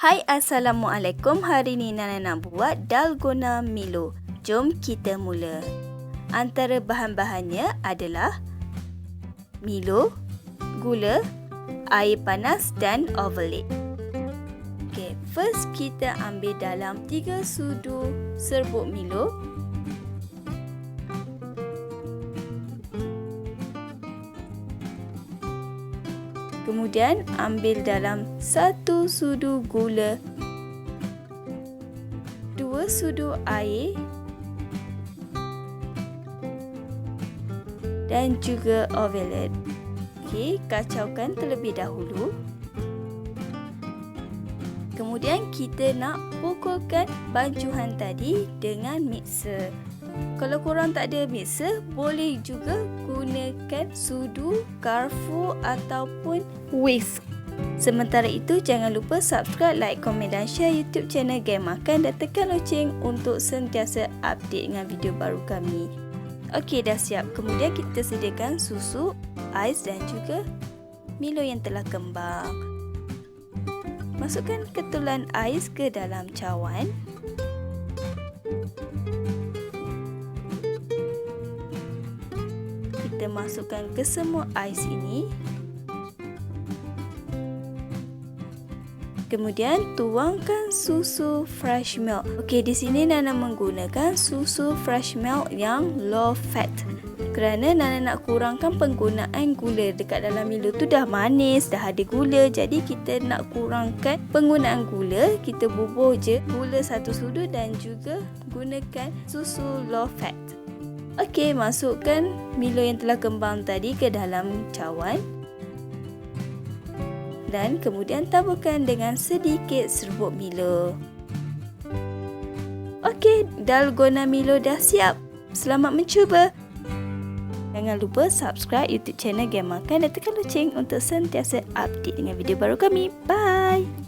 Hai, Assalamualaikum. Hari ni Nana nak buat Dalgona Milo. Jom kita mula. Antara bahan-bahannya adalah Milo, gula, air panas dan Ovelatte. Okay, first kita ambil dalam 3 sudu serbuk Milo. Kemudian ambil dalam 1 sudu gula, 2 sudu air dan juga Ovelatte. Okey, kacaukan terlebih dahulu. Kemudian kita nak pukulkan bancuhan tadi dengan mixer. Kalau korang tak ada mixer, boleh juga gunakan sudu, garfu ataupun whisk. Sementara itu, jangan lupa subscribe, like, komen dan share YouTube channel Game Makan dan tekan loceng untuk sentiasa update dengan video baru kami. Okey, dah siap. Kemudian kita sediakan susu, ais dan juga Milo yang telah kembang. Masukkan ketulan ais ke dalam cawan. Kita masukkan ke semua ais ini. Kemudian tuangkan susu fresh milk. Okey, di sini Nana menggunakan susu fresh milk yang low fat. Kerana Nana nak kurangkan penggunaan gula. Dekat dalam Milo tu dah manis, dah ada gula. Jadi kita nak kurangkan penggunaan gula. Kita bubuh je gula 1 sudu dan juga gunakan susu low fat. Okey, masukkan Milo yang telah kembang tadi ke dalam cawan. Dan kemudian taburkan dengan sedikit serbuk Milo. Okey, Dalgona Milo dah siap. Selamat mencuba. Jangan lupa subscribe YouTube channel Game Makan dan tekan loceng untuk sentiasa update dengan video baru kami. Bye!